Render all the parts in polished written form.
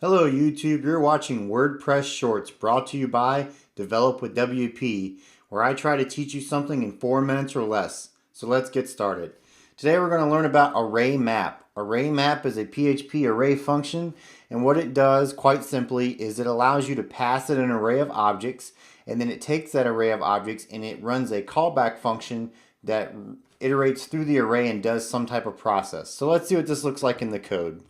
Hello YouTube, you're watching WordPress Shorts brought to you by DevelopwithWP, where I try to teach you something in 4 minutes or less. So let's get started. Today we're going to learn about array map. Array map is a PHP array function, and what it does quite simply is it allows you to pass it an array of objects, and then it takes that array of objects and it runs a callback function that iterates through the array and does some type of process. So let's see what this looks like in the code.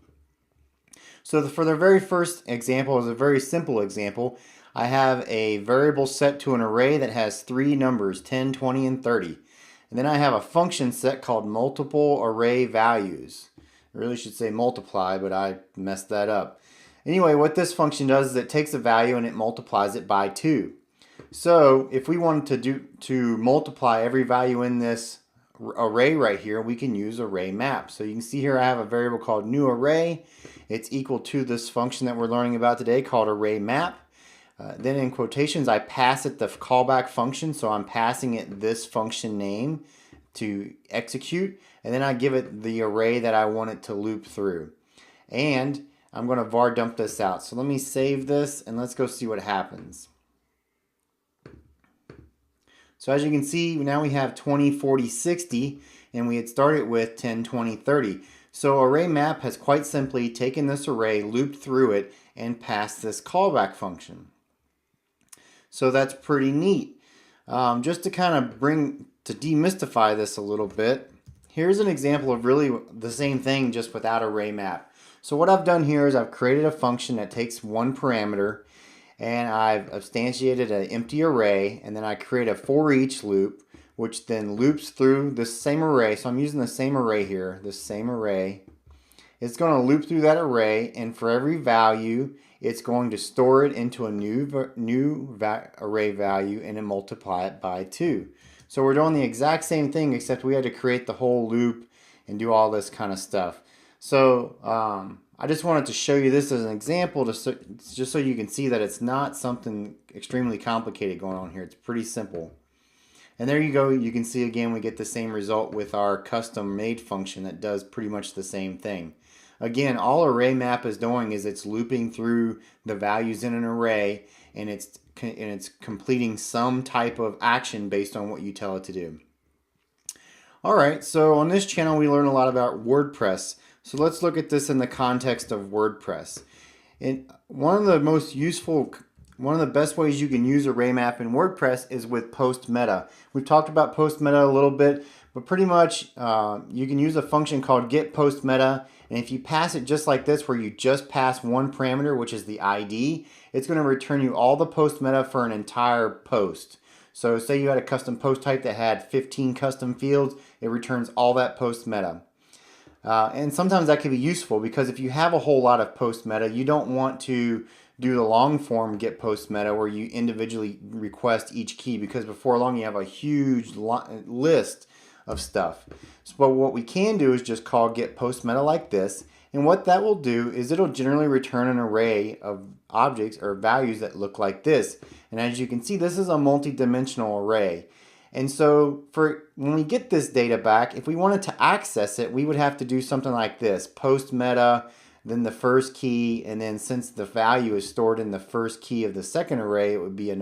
So for the very first example is a very simple example. I have a variable set to an array that has 3 numbers, 10, 20, and 30. And then I have a function set called multiple array values. I really should say multiply, but I messed that up. Anyway, what this function does is it takes a value and it multiplies it by 2. So if we wanted to multiply every value in this array right here, we can use array map. So you can see here I have a variable called new array. It's equal to this function that we're learning about today called array map. Then in quotations I pass it the callback function, so I'm passing it this function name to execute, and then I give it the array that I want it to loop through. And I'm going to var dump this out. So let me save this and let's go see what happens. So as you can see, now we have 20, 40, 60, and we had started with 10, 20, 30. So array map has quite simply taken this array, looped through it, and passed this callback function. So that's pretty neat. Just to kind of demystify this a little bit, here's an example of really the same thing just without array map. So what I've done here is I've created a function that takes one parameter, and I've instantiated an empty array, and then I create a for each loop, which then loops through this same array. So I'm using the same array here, this same array. It's going to loop through that array, and for every value, it's going to store it into a new array value and then multiply it by 2. So we're doing the exact same thing, except we had to create the whole loop and do all this kind of stuff. So I just wanted to show you this as an example, just so you can see that it's not something extremely complicated going on here. It's pretty simple. And there you go. You can see again we get the same result with our custom made function that does pretty much the same thing. Again, all array map is doing is it's looping through the values in an array, and it's completing some type of action based on what you tell it to do. Alright, so on this channel we learn a lot about WordPress. So let's look at this in the context of WordPress. And one of the best ways you can use array map in WordPress is with post meta. We've talked about post meta a little bit, but pretty much you can use a function called get post meta, and if you pass it just like this, where you just pass one parameter, which is the ID, it's going to return you all the post meta for an entire post. So say you had a custom post type that had 15 custom fields, it returns all that post meta. And sometimes that can be useful because if you have a whole lot of post meta, you don't want to do the long form get post meta where you individually request each key, because before long you have a huge list of stuff. But what we can do is just call get post meta like this, and what that will do is it'll generally return an array of objects or values that look like this. And as you can see, this is a multi-dimensional array. And so when we get this data back, if we wanted to access it, we would have to do something like this: post meta, then the first key, and then since the value is stored in the first key of the second array, it would be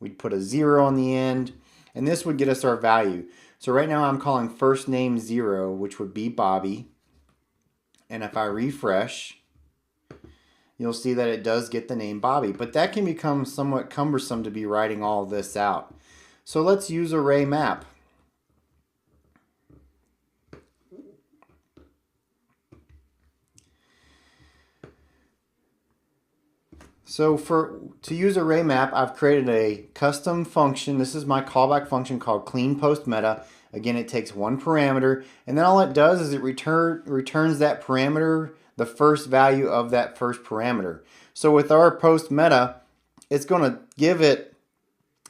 we'd put a 0 on the end, and this would get us our value. So right now I'm calling first name 0, which would be Bobby. And if I refresh, you'll see that it does get the name Bobby. But that can become somewhat cumbersome to be writing all this out. So let's use array map. So to use array map, I've created a custom function. This is my callback function called clean post meta. Again, it takes one parameter, and then all it does is it returns that parameter, the first value of that first parameter. So with our post meta, it's going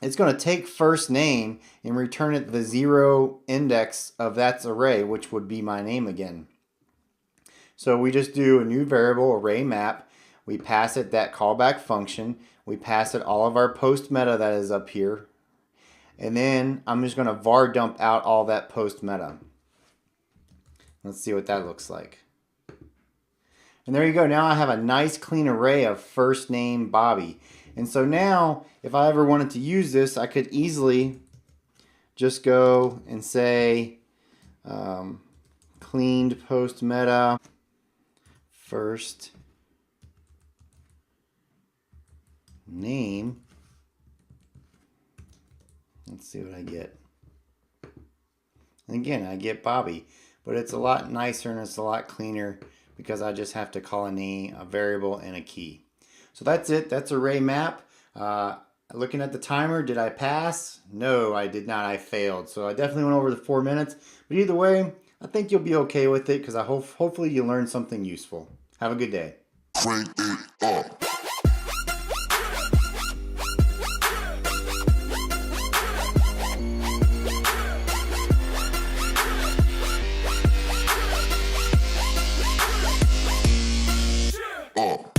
to take first name and return it the 0 index of that array, which would be my name again. So we just do a new variable, array map. We pass it that callback function. We pass it all of our post meta that is up here. And then I'm just going to var dump out all that post meta. Let's see what that looks like. And there you go. Now I have a nice clean array of first name Bobby. And so now if I ever wanted to use this, I could easily just go and say cleaned post meta first name. Let's see what I get. And again, I get Bobby, but it's a lot nicer and it's a lot cleaner because I just have to call a name, a variable, and a key. So that's it. That's array map. Looking at the timer, did I pass? No, I did not. I failed. So I definitely went over the 4 minutes. But either way, I think you'll be okay with it because hopefully you learned something useful. Have a good day. Crank it up. Up.